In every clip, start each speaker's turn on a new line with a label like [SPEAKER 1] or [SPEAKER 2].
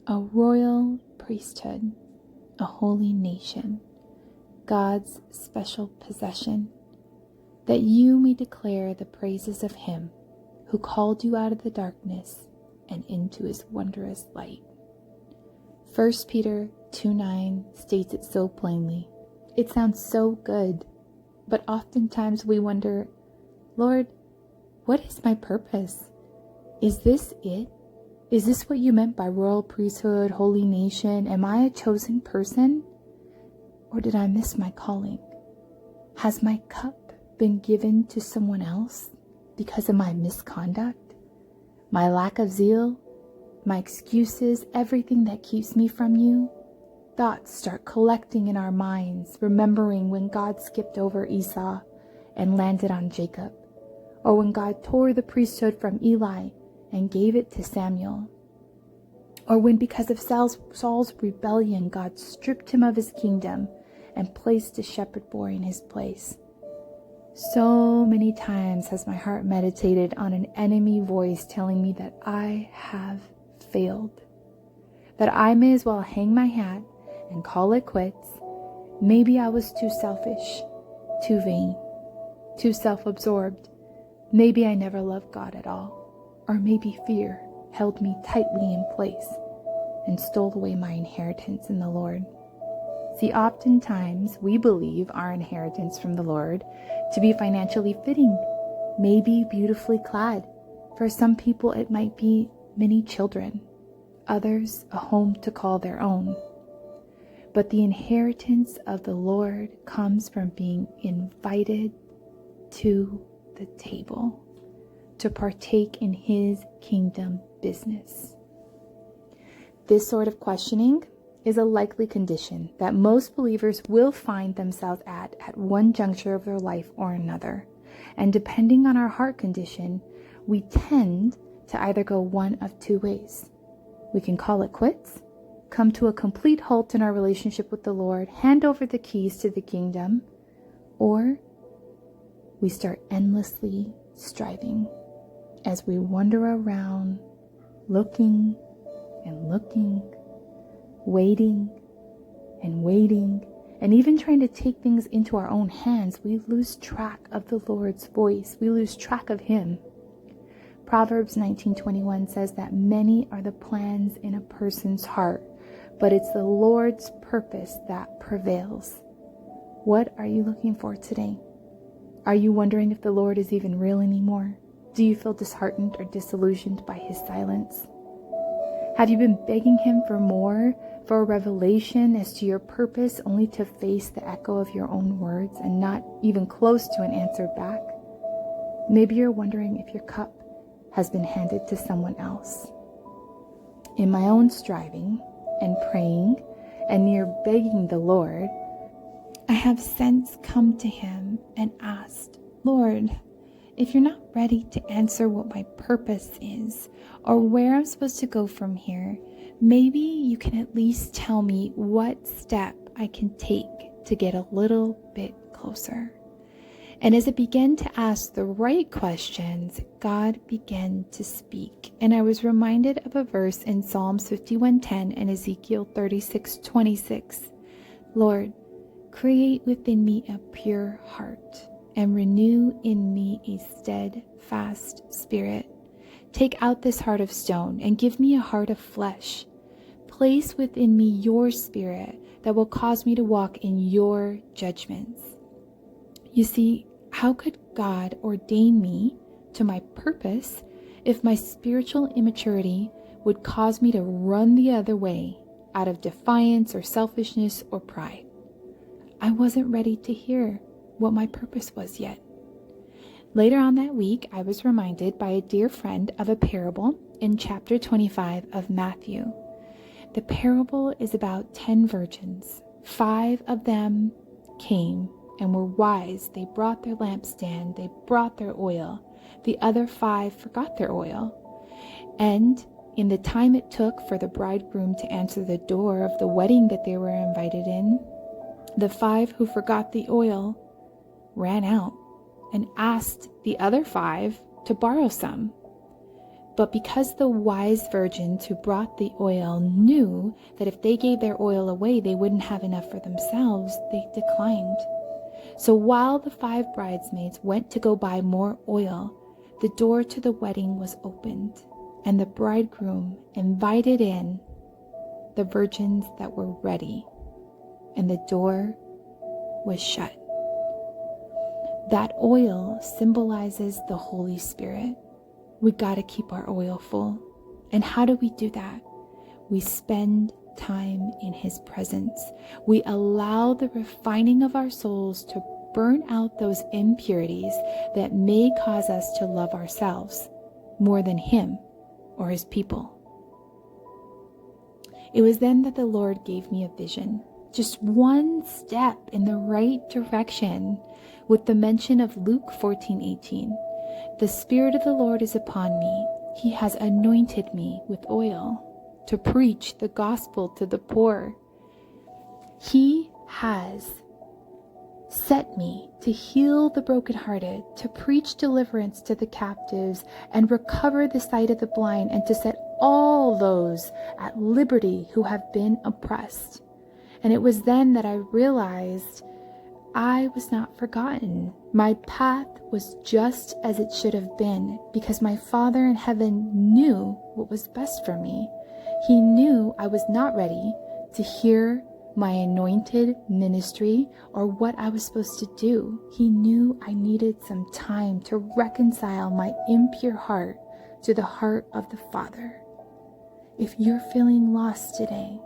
[SPEAKER 1] a royal priesthood, a holy nation, God's special possession, that you may declare the praises of him who called you out of the darkness and into his wondrous light. 1 Peter 2:9 states it so plainly. It sounds so good, but oftentimes we wonder, Lord, what is my purpose? Is this it? Is this what you meant by royal priesthood, holy nation? Am I a chosen person? Or did I miss my calling? Has my cup been given to someone else because of my misconduct, my lack of zeal, my excuses, everything that keeps me from you? Thoughts start collecting in our minds, remembering when God skipped over Esau and landed on Jacob, or when God tore the priesthood from Eli and gave it to Samuel, or when because of Saul's rebellion, God stripped him of his kingdom and placed a shepherd boy in his place. So many times has my heart meditated on an enemy voice telling me that I have failed, that I may as well hang my hat and call it quits. Maybe I was too selfish, too vain, too self-absorbed. Maybe I never loved God at all. Or maybe fear held me tightly in place and stole away my inheritance in the Lord. See, oftentimes we believe our inheritance from the Lord to be financially fitting, maybe beautifully clad. For some people, it might be many children, others a home to call their own. But the inheritance of the Lord comes from being invited to the table to partake in his kingdom business. This sort of questioning is a likely condition that most believers will find themselves at one juncture of their life or another. And depending on our heart condition, we tend to either go one of two ways. We can call it quits, come to a complete halt in our relationship with the Lord, hand over the keys to the kingdom, or we start endlessly striving as we wander around, looking and looking, waiting and waiting, and even trying to take things into our own hands. We lose track of the Lord's voice. We lose track of him. Proverbs 19:21 says that many are the plans in a person's heart, but it's the Lord's purpose that prevails. What are you looking for today? Are you wondering if the Lord is even real anymore? Do you feel disheartened or disillusioned by his silence? Have you been begging him for more, for a revelation as to your purpose, only to face the echo of your own words and not even close to an answer back? Maybe you're wondering if your cup has been handed to someone else. In my own striving and praying and near begging the Lord, I have since come to him and asked, Lord, if you're not ready to answer what my purpose is or where I'm supposed to go from here, maybe you can at least tell me what step I can take to get a little bit closer. And as I began to ask the right questions, God began to speak. And I was reminded of a verse in Psalms 51:10 and Ezekiel 36:26. Lord, create within me a pure heart and renew in me a steadfast spirit. Take out this heart of stone and give me a heart of flesh. Place within me your spirit that will cause me to walk in your judgments. You see, how could God ordain me to my purpose if my spiritual immaturity would cause me to run the other way out of defiance or selfishness or pride? I wasn't ready to hear what my purpose was yet. Later on that week, I was reminded by a dear friend of a parable in chapter 25 of Matthew. The parable is about 10 virgins. 5 of them came and were wise. They brought their lampstand, they brought their oil. The other 5 forgot their oil. And in the time it took for the bridegroom to answer the door of the wedding that they were invited in, the 5 who forgot the oil ran out and asked the other 5 to borrow some. But because the wise virgins who brought the oil knew that if they gave their oil away, they wouldn't have enough for themselves, they declined. So while the 5 bridesmaids went to go buy more oil, the door to the wedding was opened, and the bridegroom invited in the virgins that were ready, and the door was shut. That oil symbolizes the Holy Spirit. We got to keep our oil full. And how do we do that? We spend time in His presence. We allow the refining of our souls to burn out those impurities that may cause us to love ourselves more than Him or His people. It was then that the Lord gave me a vision, just one step in the right direction, with the mention of Luke 14:18. The Spirit of the Lord is upon me. He has anointed me with oil to preach the gospel to the poor. He has set me to heal the brokenhearted, to preach deliverance to the captives, and recover the sight of the blind, and to set all those at liberty who have been oppressed. And it was then that I realized I was not forgotten. My path was just as it should have been, because my Father in heaven knew what was best for me. He knew I was not ready to hear my anointed ministry or what I was supposed to do. He knew I needed some time to reconcile my impure heart to the heart of the Father. If you're feeling lost today,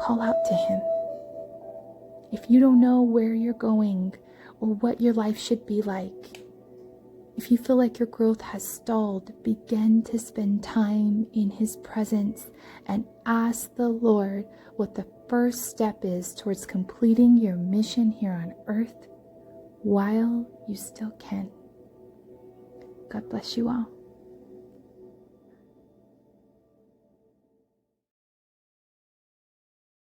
[SPEAKER 1] call out to Him. If you don't know where you're going or what your life should be like, if you feel like your growth has stalled, begin to spend time in His presence and ask the Lord what the first step is towards completing your mission here on earth while you still can. God bless you all.